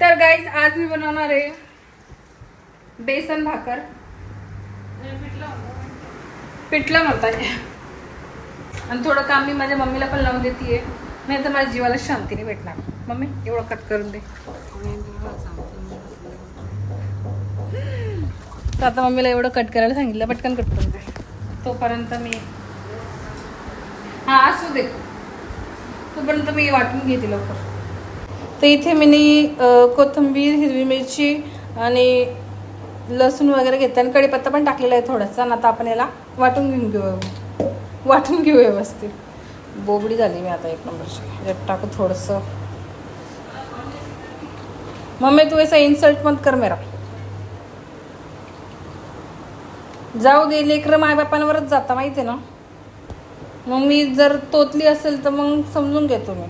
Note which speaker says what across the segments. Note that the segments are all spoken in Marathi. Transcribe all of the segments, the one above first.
Speaker 1: तर गाईज आज मी बनवणार आहे बेसन भाकर. पिठलं म्हणताय. आणि थोडं काम मी माझ्या मम्मीला पण लावून देते, नाही तर माझ्या जीवाला शांती नाही भेटणार. मम्मी एवढं कट करून दे. तर आता मम्मीला एवढं कट करायला सांगितलं, पटकन कट करून दे. तोपर्यंत मी असू दे, तोपर्यंत मी वाटून घेते लवकर. तर इथे मी कोथिंबीर, हिरवी मिरची आणि लसूण वगैरे घेते आणि कढीपत्ता पण टाकलेला आहे थोडासा. आणि आता आपण याला वाटून घेऊ व्यवस्थित. बोबडी झाली मी आता एक नंबरची. यात टाकू थोडंसं. मम्मी तू ऐसा इन्सल्ट मत कर मेरा. जाऊ दे, लेकरं मायबापांवरच जाता माहिती आहे ना. मग मी जर तोतली असेल तर मग समजून घेतो मी,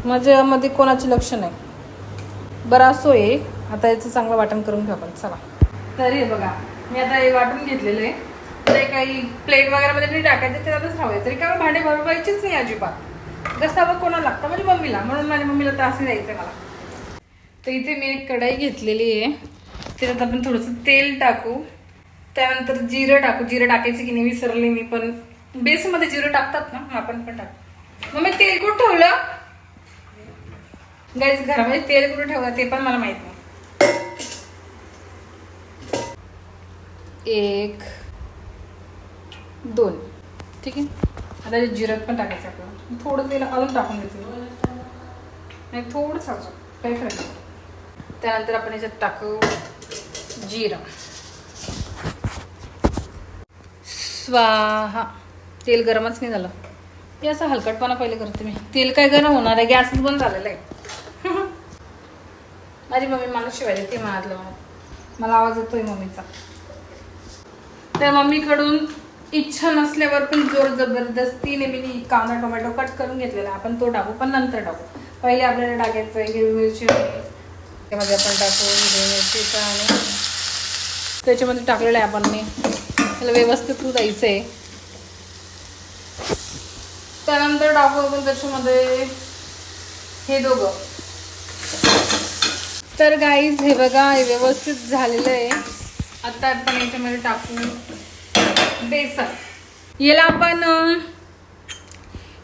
Speaker 1: माझ्यामध्ये कोणाचे लक्ष नाही. बरं असो आहे. आता याचं चांगलं वाटण करून घेऊ आपण. चला. तर हे बघा, मी आता हे वाटून घेतलेलं आहे. ते काही प्लेट वगैरे मध्ये नाही टाकायचं, ते आताच राहायचं. तरी काय भांडे भरवायचीच नाही अजिबात. गसावं कोणाला लागतं म्हणजे मम्मीला, म्हणून माझ्या मम्मीला त्रास द्यायचं मला. तर इथे मी एक कढाई घेतलेली आहे. त्याच्यात आपण थोडंसं तेल टाकू, त्यानंतर जिरं टाकू. जिरं टाकायचं की नाही विसरले मी, पण बेसमध्ये जिरं टाकतात ना, आपण पण टाकू. मग मी तेल कुठं ठेवलं गाईस? घरामध्ये तेल कुठं ठेवलं ते पण मला माहित नाही. 1 2 ठीक आहे. आता जिरं पण टाकायचं आपल्याला. थोडं तेल अजून टाकून द्यायचं, नाही थोडंसं अजून, काही फरक नाही. त्यानंतर आपण याच्यात टाकू जिरं. स्वाहा. तेल गरमच नाही झालं. हे असं हलकटपणा पहिले करते मी. तेल काय गरम होणार आहे, गॅसच बंद झालेला आहे. माझी मम्मी मला शिवाय देते म्हणातलं, मला आवाज येतोय मम्मीचा. तर मम्मीकडून इच्छा नसल्यावर पण जोर जबरदस्तीने मी कांदा टोमॅटो कट करून घेतलेला. आपण तो टाकू, पण नंतर टाकू. पहिले आपल्याला टाकायचं आहे हिरवी मिरची. त्यामध्ये आपण टाकू हिरवी मिरचीचा आणि त्याच्यामध्ये टाकलेलं आहे आपण. त्याला व्यवस्थित द्यायचं आहे. त्यानंतर टाकू आपण त्याच्यामध्ये हे दोघं. तर गाईज हे बघा, हे व्यवस्थित झालेलं आहे. आता आपण याच्यामध्ये टाकू बेसन. याला आपण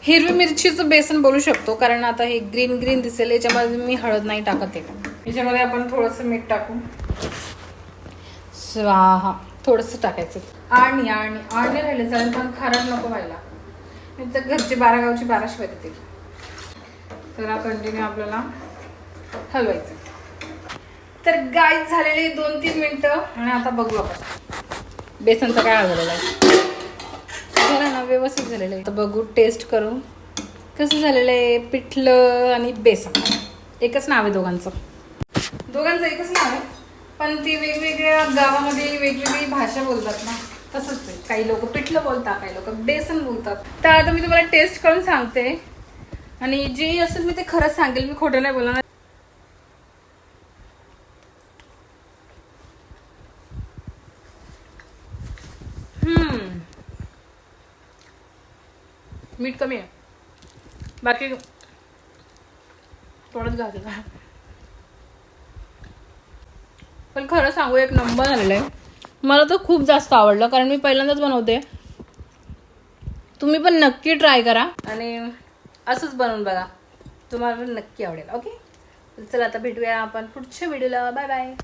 Speaker 1: हिरवी मिरचीचं बेसन बोलू शकतो, कारण आता हे ग्रीन ग्रीन दिसेल. याच्यामध्ये मी हळद नाही टाकत आहे. याच्यामध्ये आपण थोडंसं मीठ टाकू. स्वाहा. थोडंसं टाकायचं. आणि राहिले चालेल, पण खारट नको व्हायला, नाही तर घरचे 12 गावची 12 शिवाय येतील. तर कंटिन्यू आपल्याला हलवायचं. तर गाईज झालेले 2-3 मिनिटं. आणि आता बघू आपण बेसनचं काय झालेलं आहे. झालं ना, व्यवस्थित झालेलं आहे. तर बघू, टेस्ट करू कसं झालेलं आहे. पिठलं आणि बेसन एकच नाव आहे दोघांचं एकच नाव आहे, पण ती वेगवेगळ्या गावामध्ये वेगवेगळी भाषा बोलतात ना, तसंच आहे. काही लोक पिठलं बोलतात, काही लोक बेसन बोलतात. तर आता मी तुम्हाला टेस्ट करून सांगते, आणि जे असेल मी ते खरंच सांगेल, मी खोटं नाही बोलणार. मीठ कमी आहे, बाकी थोडंच घातलं. पण खरं सांगू, एक नंबर झालेला आहे. मला तर खूप जास्त आवडलं, कारण मी पहिल्यांदाच बनवते. तुम्ही पण नक्की ट्राय करा आणि असंच बनवून बघा, तुम्हाला नक्की आवडेल. ओके, चला आता भेटूया आपण पुढच्या व्हिडिओला. Bye bye.